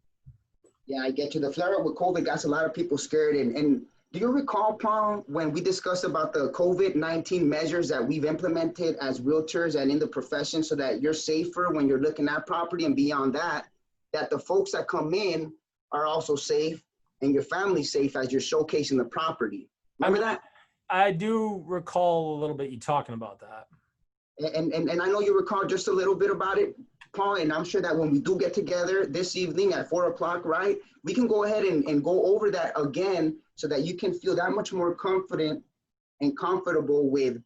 Yeah, I get you. The flare up with COVID got a lot of people scared. And do you recall, Paul, when we discussed about the COVID-19 measures that we've implemented as realtors and in the profession so that you're safer when you're looking at property, and beyond that, that the folks that come in are also safe and your family's safe as you're showcasing the property? Remember that? I do recall a little bit you talking about that. And I know you recall just a little bit about it, Paul, and I'm sure that when we do get together this evening at 4 o'clock, right, we can go ahead and go over that again so that you can feel that much more confident and comfortable with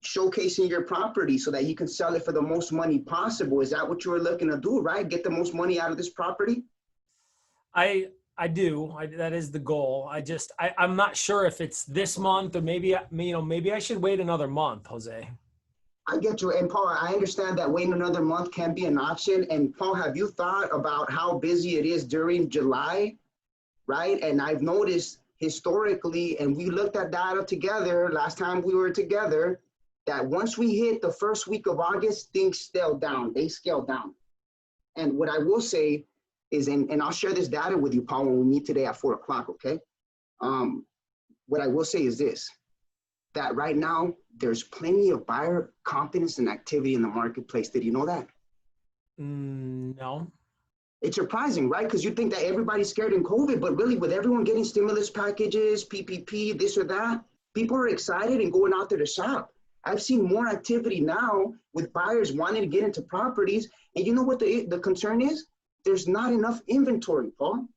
showcasing your property so that you can sell it for the most money possible. Is that what you were looking to do, right? Get the most money out of this property? I do. That is the goal. I'm not sure if it's this month or maybe I should wait another month, Jose. I get you. And Paul, I understand that waiting another month can be an option. And Paul, have you thought about how busy it is during July, right? And I've noticed historically, and we looked at data together last time we were together, that once we hit the first week of August, things scale down. They scale down. And what I will say is, and I'll share this data with you, Paul, when we meet today at 4 o'clock, okay? What I will say is this, that right now, there's plenty of buyer confidence and activity in the marketplace. Did you know that? No. It's surprising, right? Because you think that everybody's scared in COVID, but really with everyone getting stimulus packages, PPP, this or that, people are excited and going out there to shop. I've seen more activity now with buyers wanting to get into properties. And you know what the concern is? There's not enough inventory, Paul.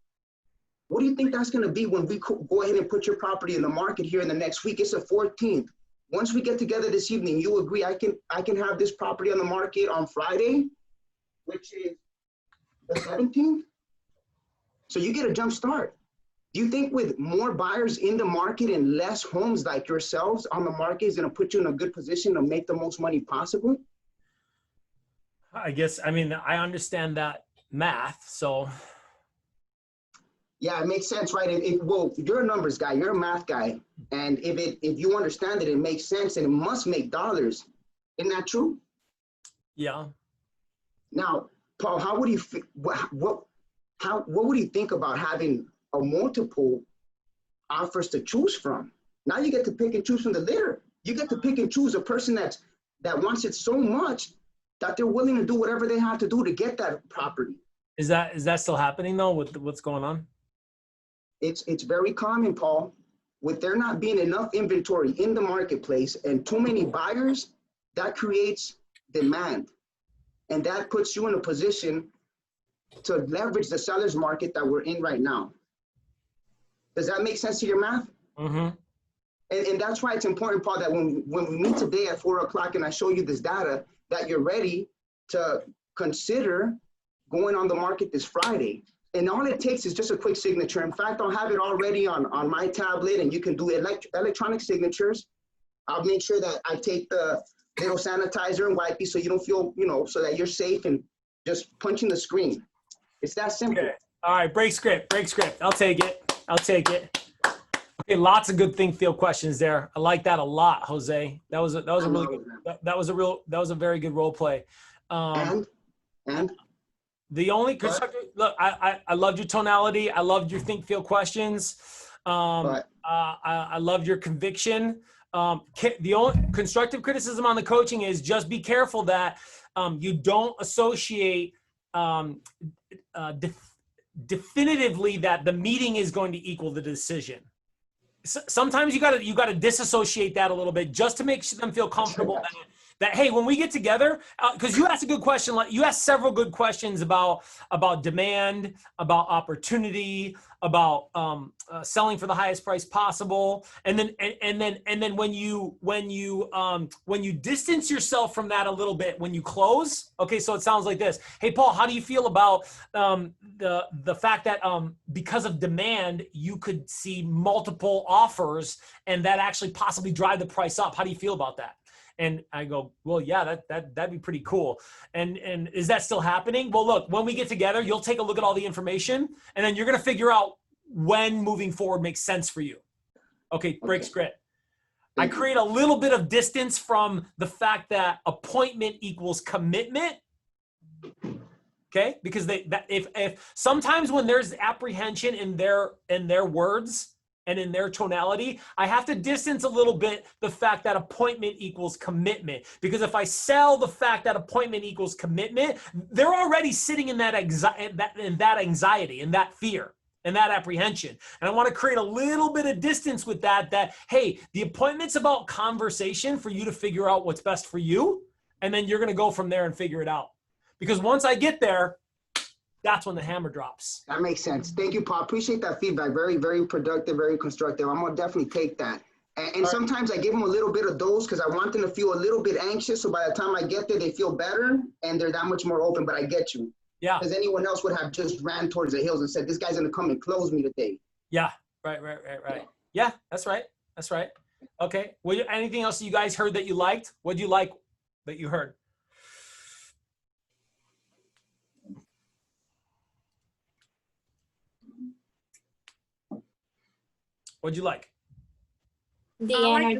What do you think that's going to be when we go ahead and put your property in the market here in the next week? It's the 14th. Once we get together this evening, you agree I can have this property on the market on Friday, which is the 17th? So you get a jump start. Do you think with more buyers in the market and less homes like yourselves on the market is going to put you in a good position to make the most money possible? I guess, I mean, I understand that math, so. Yeah, it makes sense, right? Well, you're a numbers guy, you're a math guy. And if you understand it, it makes sense and it must make dollars. Isn't that true? Yeah. Now, Paul, how would you, what would you think about having a multiple offers to choose from? Now you get to pick and choose from the litter. You get to pick and choose a person that wants it so much that they're willing to do whatever they have to do to get that property. Is that still happening though with what's going on? It's very common, Paul. With there not being enough inventory in the marketplace and too many buyers, that creates demand. And that puts you in a position to leverage the seller's market that we're in right now. Does that make sense to your math? Mm-hmm. And that's why it's important, Paul, that when we meet today at 4 o'clock and I show you this data, that you're ready to consider going on the market this Friday. And all it takes is just a quick signature. In fact, I'll have it already on my tablet, and you can do electronic signatures. I'll make sure that I take the little sanitizer and wipe you so you don't feel, so that you're safe, and just punching the screen. It's that simple. Okay. All right, break script. I'll take it. Okay, lots of good think feel questions there. I like that a lot, Jose. That was a really good, that was a very good role play. And the only constructive, look, I loved your tonality. I loved your think feel questions. I loved your conviction. The only constructive criticism on the coaching is just be careful that you don't associate definitively that the meeting is going to equal the decision. Sometimes you gotta disassociate that a little bit just to make them feel comfortable that hey, when we get together, because you asked a good question, like you asked several good questions about demand, about opportunity, about selling for the highest price possible, and then when you distance yourself from that a little bit when you close. Okay, so it sounds like this. Hey, Paul, how do you feel about the fact that because of demand you could see multiple offers and that actually possibly drive the price up? How do you feel about that? And I go, well, yeah, that'd be pretty cool. And is that still happening? Well, look, when we get together, you'll take a look at all the information, and then you're going to figure out when moving forward makes sense for you. Okay, break script. I create a little bit of distance from the fact that appointment equals commitment. Okay, because if sometimes when there's apprehension in their words and in their tonality, I have to distance a little bit the fact that appointment equals commitment. Because if I sell the fact that appointment equals commitment, they're already sitting in that anxiety, in that fear, and that apprehension. And I want to create a little bit of distance with that, hey, the appointment's about conversation for you to figure out what's best for you. And then you're going to go from there and figure it out. Because once I get there, that's when the hammer drops. That makes sense. Thank you, Paul. Appreciate that feedback. Very, very productive, very constructive. I'm going to definitely take that. And sometimes I give them a little bit of dose because I want them to feel a little bit anxious. So by the time I get there, they feel better and they're that much more open. But I get you. Yeah. Because anyone else would have just ran towards the hills and said, this guy's going to come and close me today. Yeah. Right. Yeah, that's right. Okay. Well, anything else you guys heard that you liked? What did you like that you heard? What'd you like? The energy.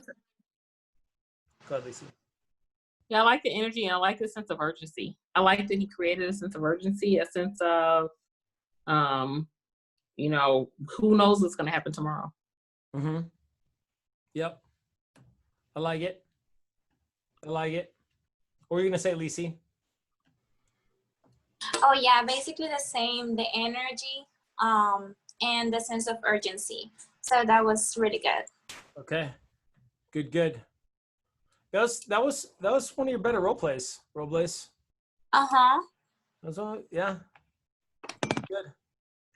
Go ahead, Lisa. Yeah, I like the energy and I like the sense of urgency. I like that he created a sense of urgency, a sense of, who knows what's going to happen tomorrow. Mm-hmm. Yep. I like it. What were you going to say, Lisa? Oh yeah, basically the same, the energy and the sense of urgency. So that was really good. Okay. Good. That was one of your better role plays, Robles. Uh-huh. That's all, yeah. Good.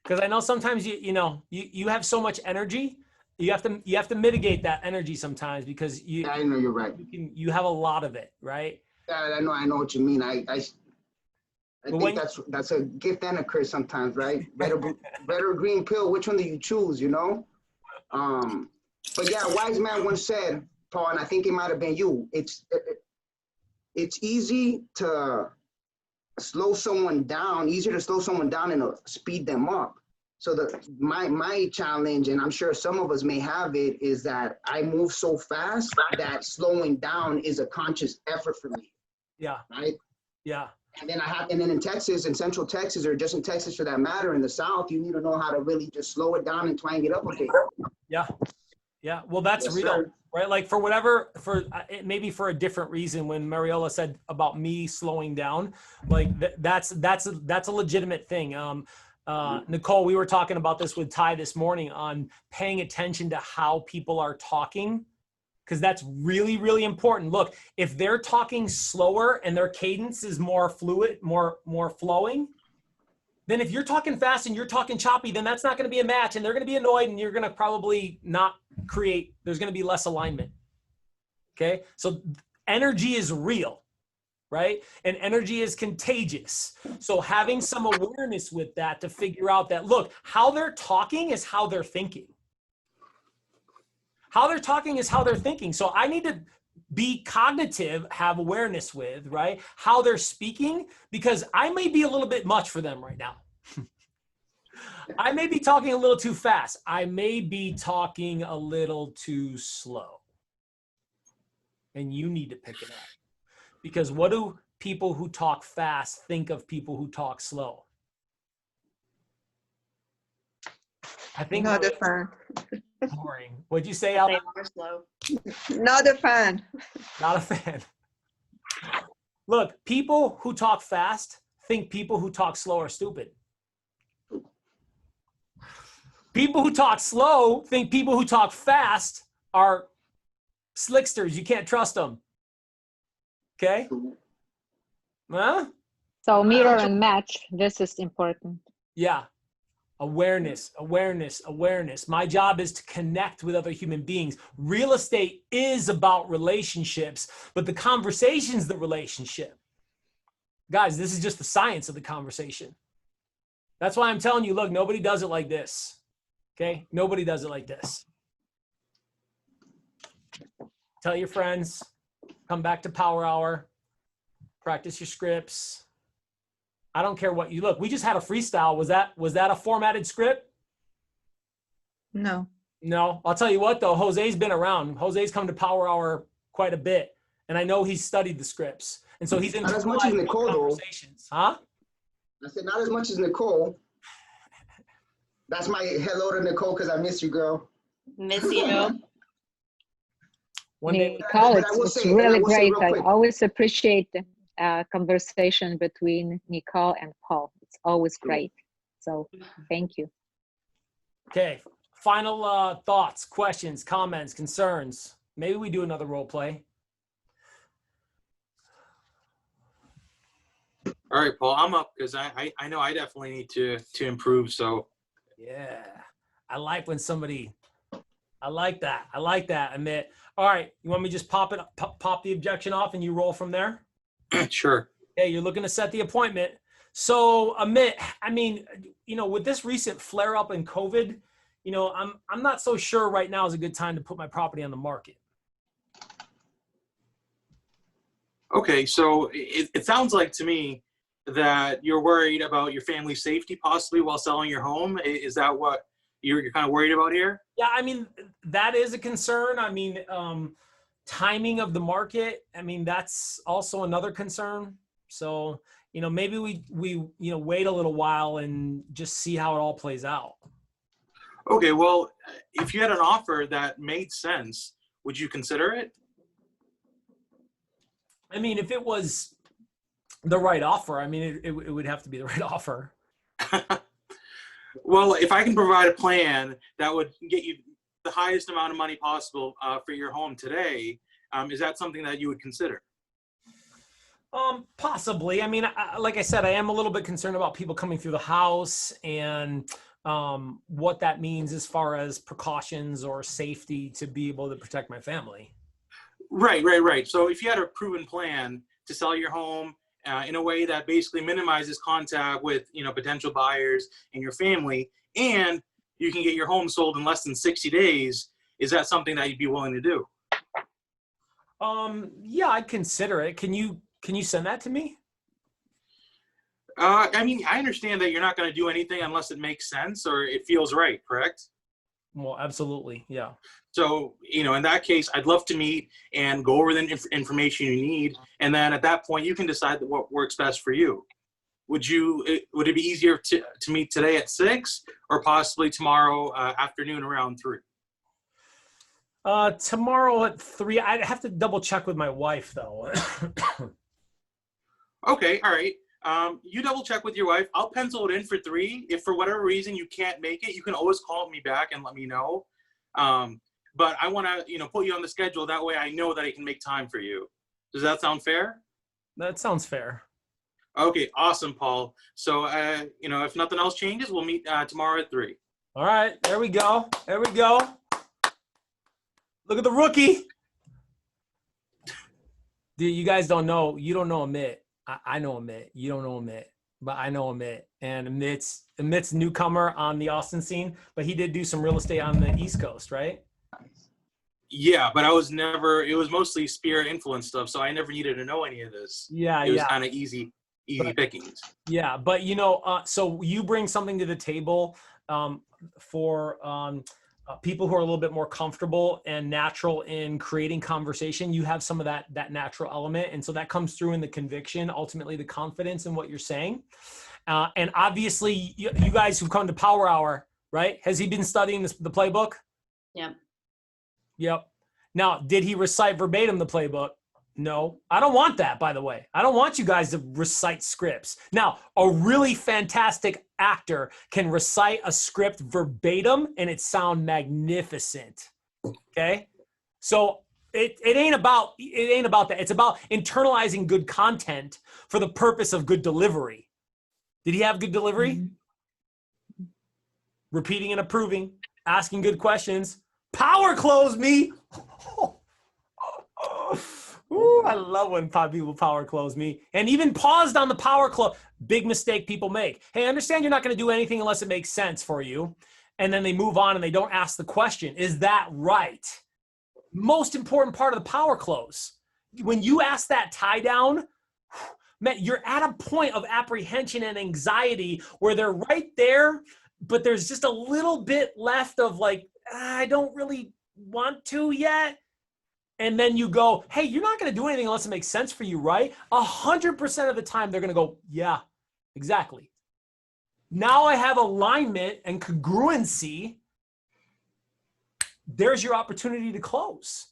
Because I know sometimes you have so much energy, you have to mitigate that energy sometimes because Yeah, I know you're right. you have a lot of it, right? Yeah, I know what you mean. I think that's a gift and a curse sometimes, right? Red or green pill, which one do you choose, you know? But yeah, a wise man once said, Paul, and I think it might have been you, it's easy to slow someone down, easier to slow someone down and speed them up. So my challenge, and I'm sure some of us may have it, is that I move so fast that slowing down is a conscious effort for me. Yeah. Right? Yeah. And then in Texas, in Central Texas, or just in Texas for that matter, in the South, you need to know how to really just slow it down and twang it up a bit. Yeah. Yeah. Well, that's Yes, real, sir. right? Like maybe for a different reason, when Mariola said about me slowing down, like that's a legitimate thing. Nicole, we were talking about this with Ty this morning on paying attention to how people are talking, because that's really, really important. Look, if they're talking slower and their cadence is more fluid, more flowing, then if you're talking fast and you're talking choppy, then that's not going to be a match, and they're going to be annoyed, and you're going to probably not create, there's going to be less alignment. Okay. So energy is real, right? And energy is contagious. So having some awareness with that to figure out that, look, how they're talking is how they're thinking. How they're talking is how they're thinking. So I need to be cognitive, have awareness with, right, how they're speaking, because I may be a little bit much for them right now. I may be talking a little too fast. I may be talking a little too slow. And you need to pick it up. Because what do people who talk fast think of people who talk slow? I think Not a fan. boring. What'd you say, Al? They are slow. Not a fan. Not a fan. Look, people who talk fast think people who talk slow are stupid. People who talk slow think people who talk fast are slicksters. You can't trust them. Okay? Huh? So mirror and match. This is important. Yeah. Awareness, awareness, awareness. My job is to connect with other human beings. Real estate is about relationships, but the conversation's the relationship. Guys, this is just the science of the conversation. That's why I'm telling you, look, nobody does it like this. Okay? Nobody does it like this. Tell your friends, come back to Power Hour, practice your scripts. I don't care what you look. We just had a freestyle. Was that a formatted script? No. No. I'll tell you what though, Jose's been around. Jose's come to Power Hour quite a bit. And I know he's studied the scripts. And so he's in not as much as Nicole conversations. Huh? I said not as much as Nicole. That's my hello to Nicole, because I miss you, girl. Miss you. One day. Nicole, it's really great. I always appreciate the conversation between Nicole and Paul. It's always great. So thank you. Okay. Final thoughts, questions, comments, concerns. Maybe we do another role play. All right, Paul, I'm up because I know I definitely need to improve. So yeah, I like when somebody, I like that, Amit. All right, you want me to just pop the objection off and you roll from there? Sure. Okay, you're looking to set the appointment. So Amit, I mean, you know, with this recent flare up in COVID, you know, I'm not so sure right now is a good time to put my property on the market. Okay, so it sounds like to me that you're worried about your family's safety possibly while selling your home. Is that what you're kind of worried about here? Yeah, I mean, that is a concern. I mean, timing of the market, I mean, that's also another concern. So, you know, maybe we you know, wait a little while and just see how it all plays out. Okay, well, if you had an offer that made sense, would you consider it? I mean, if it was the right offer, I mean, it would have to be the right offer. Well, if I can provide a plan that would get you the highest amount of money possible for your home today, is that something that you would consider? Possibly. I mean, like I said, I am a little bit concerned about people coming through the house and what that means as far as precautions or safety to be able to protect my family. Right. So if you had a proven plan to sell your home in a way that basically minimizes contact with, potential buyers and your family, and you can get your home sold in less than 60 days. Is that something that you'd be willing to do? Yeah, I'd consider it. Can you send that to me? I mean, I understand that you're not going to do anything unless it makes sense or it feels right, correct? Well, absolutely. Yeah. So, in that case, I'd love to meet and go over the information you need. And then at that point, you can decide what works best for you. Would it be easier to meet today at 6 or possibly tomorrow afternoon around 3? Tomorrow at 3. I'd have to double check with my wife though. Okay. All right. You double check with your wife. I'll pencil it in for 3. If for whatever reason you can't make it, you can always call me back and let me know. But I want to, put you on the schedule. That way I know that I can make time for you. Does that sound fair? That sounds fair. Okay. Awesome, Paul. So, if nothing else changes, we'll meet tomorrow at 3. All right. There we go. There we go. Look at the rookie. Dude, you guys don't know. You don't know Amit. I know Amit. You don't know Amit, but I know Amit. And Amit's newcomer on the Austin scene, but he did do some real estate on the East Coast, right? Yeah, but it was mostly spirit influence stuff, so I never needed to know any of this. Yeah, it was kind of easy pickings. Yeah, but so you bring something to the table for people who are a little bit more comfortable and natural in creating conversation. You have some of that natural element, and so that comes through in the conviction, ultimately the confidence in what you're saying. And obviously, you guys who've come to Power Hour, right? Has he been studying the playbook? Yep. Yep. Now, did he recite verbatim the playbook? No. I don't want that, by the way. I don't want you guys to recite scripts. Now, a really fantastic actor can recite a script verbatim and it sound magnificent. Okay? So it ain't about that. It's about internalizing good content for the purpose of good delivery. Did he have good delivery? Mm-hmm. Repeating and approving, asking good questions. Power close me. Ooh, I love when people power close me. And even paused on the power close. Big mistake people make. Hey, I understand you're not going to do anything unless it makes sense for you. And then they move on and they don't ask the question. Is that right? Most important part of the power close. When you ask that tie down, man, you're at a point of apprehension and anxiety where they're right there, but there's just a little bit left of like, I don't really want to yet. And then you go, hey, you're not going to do anything unless it makes sense for you, right? 100% of the time, they're going to go, yeah, exactly. Now I have alignment and congruency. There's your opportunity to close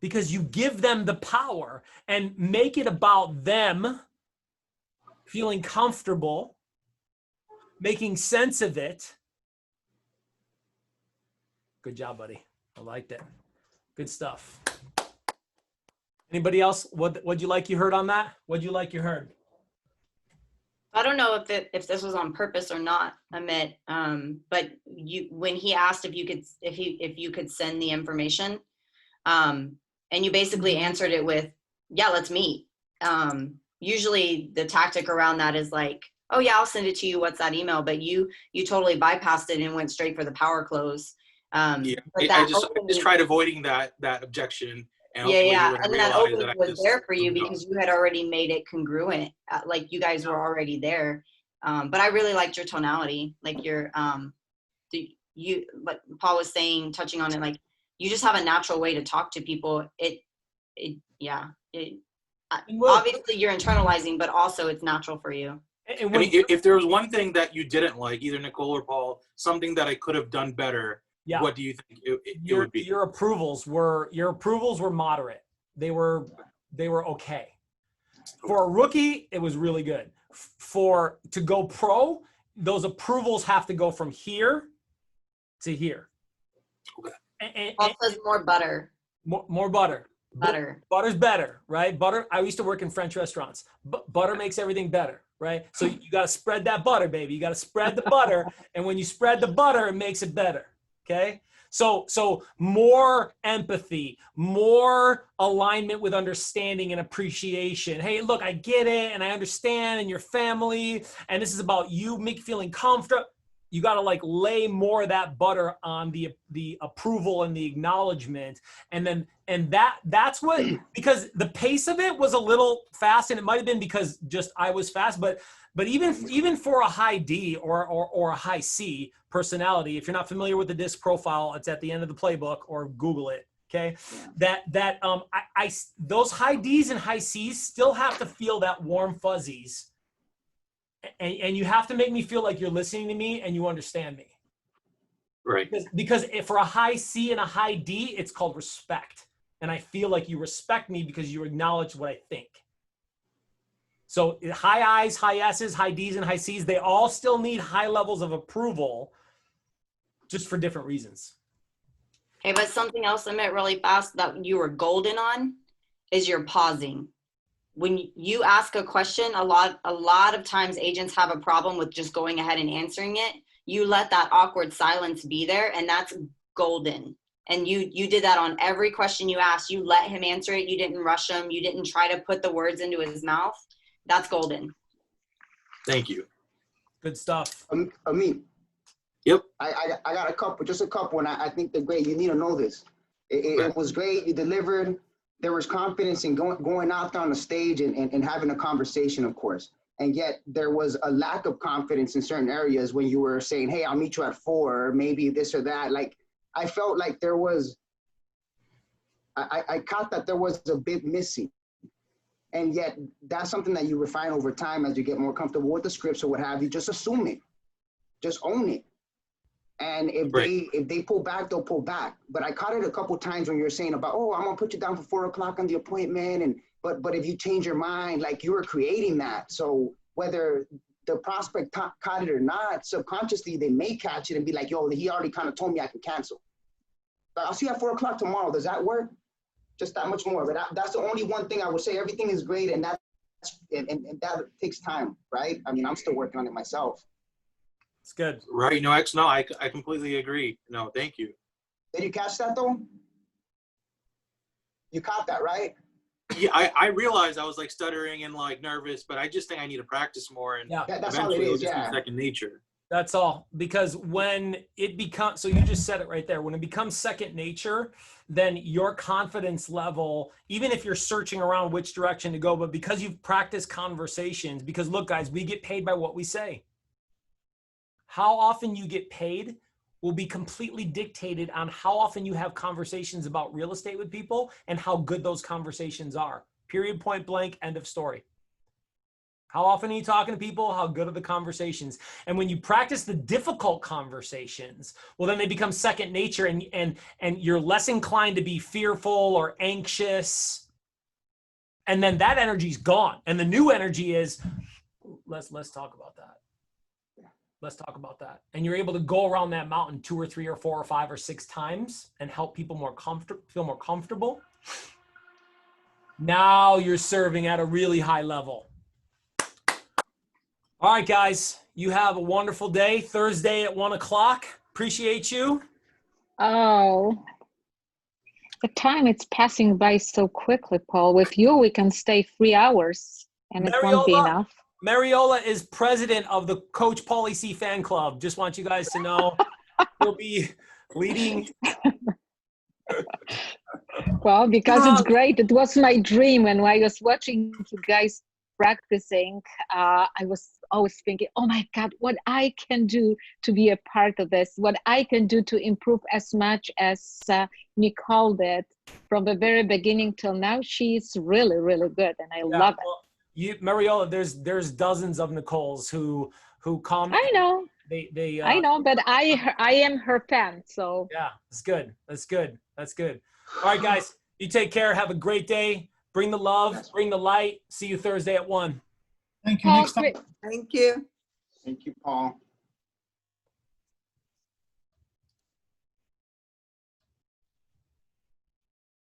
because you give them the power and make it about them feeling comfortable, making sense of it. Good job, buddy. I liked it. Good stuff. Anybody else? What'd you like you heard on that? What'd you like you heard? I don't know if this was on purpose or not, Amit. But when he asked if you could send the information, and you basically answered it with, yeah, let's meet. Usually the tactic around that is like, oh yeah, I'll send it to you. What's that email? But you totally bypassed it and went straight for the power close. Yeah, I just tried avoiding that objection. And and that opening was there for you because you had already made it congruent, like you guys were already there. But I really liked your tonality, like your like Paul was saying, touching on it, like you just have a natural way to talk to people. Obviously you're internalizing, but also it's natural for you. I mean, if there was one thing that you didn't like, either Nicole or Paul, something that I could have done better. Yeah. What do you think it would be? Your approvals were moderate. They were okay. For a rookie, it was really good. To go pro, those approvals have to go from here to here. Okay. And also more butter. More butter. Butter. Butter's better, right? Butter. I used to work in French restaurants. Butter makes everything better, right? So you got to spread that butter, baby. You got to spread the butter, and when you spread the butter, it makes it better. Okay, So more empathy, more alignment with understanding and appreciation. Hey, look, I get it and I understand, and your family, and this is about you feeling comfortable. You got to like lay more of that butter on the approval and the acknowledgement. And that's what, because the pace of it was a little fast, and it might've been because just I was fast, but even for a high D or a high C personality, if you're not familiar with the DISC profile, it's at the end of the playbook, or Google it. Okay. Yeah. Those high Ds and high Cs still have to feel that warm fuzzies. And you have to make me feel like you're listening to me and you understand me. Right. Because if for a high C and a high D, it's called respect. And I feel like you respect me because you acknowledge what I think. So high I's, high S's, high D's, and high C's, they all still need high levels of approval, just for different reasons. Okay, but something else I meant really fast that you were golden on is your pausing. When you ask a question, a lot of times agents have a problem with just going ahead and answering it. You let that awkward silence be there, and that's golden. And you did that on every question you asked. You let him answer it. You didn't rush him. You didn't try to put the words into his mouth. That's golden. Thank you. Good stuff. Amit. Yep. I got just a couple, and I think they're great. You need to know this. It was great. You delivered. There was confidence in going out there on the stage and having a conversation, of course. And yet there was a lack of confidence in certain areas when you were saying, hey, I'll meet you at 4, or maybe this or that. Like, I felt like there was, I caught that there was a bit missing. And yet that's something that you refine over time as you get more comfortable with the scripts or what have you. Just assume it. Just own it. And if they pull back, they'll pull back. But I caught it a couple of times when you were saying about, oh, I'm gonna put you down for 4 o'clock on the appointment, and but if you change your mind, like you were creating that. So whether the prospect caught it or not, subconsciously they may catch it and be like, yo, he already kind of told me I can cancel. But I'll see you at 4 o'clock tomorrow. Does that work? Just that much more. But that's the only one thing I would say. Everything is great, and that takes time, right? I mean, I'm still working on it myself. It's good. Right. No, I completely agree. No, thank you. Did you catch that though? You caught that, right? Yeah, I realized I was like stuttering and like nervous, but I just think I need to practice more, and that's all it is. It'll just be second nature. That's all. Because when it becomes, so you just said it right there, when it becomes second nature, then your confidence level, even if you're searching around which direction to go, but because you've practiced conversations, because look, guys, we get paid by what we say. How often you get paid will be completely dictated on how often you have conversations about real estate with people and how good those conversations are. Period, point blank, end of story. How often are you talking to people? How good are the conversations? And when you practice the difficult conversations, well, then they become second nature, and you're less inclined to be fearful or anxious. And then that energy's gone. And the new energy is, let's talk about that. Let's talk about that. And you're able to go around that mountain 2 or 3 or 4 or 5 or 6 times and help people feel more comfortable. Now you're serving at a really high level. All right, guys, you have a wonderful day. Thursday at 1 o'clock. Appreciate you. Oh, the time it's passing by so quickly, Paul. With you, we can stay 3 hours and it won't be enough. Mariola is president of the Coach Pauly C fan club. Just want you guys to know he'll be leading. Well, because it's great. It was my dream. And when I was watching you guys practicing, I was always thinking, oh my God, what I can do to be a part of this, what I can do to improve as much as Nicole did from the very beginning till now. She's really, really good. And I love it. Mariola, there's dozens of Nicoles who come. I know. I know, but I am her fan, so. Yeah, that's good. That's good. That's good. All right, guys, you take care. Have a great day. Bring the love, bring the light. See you Thursday at 1. Thank you. Next time. Thank you. Thank you, Paul.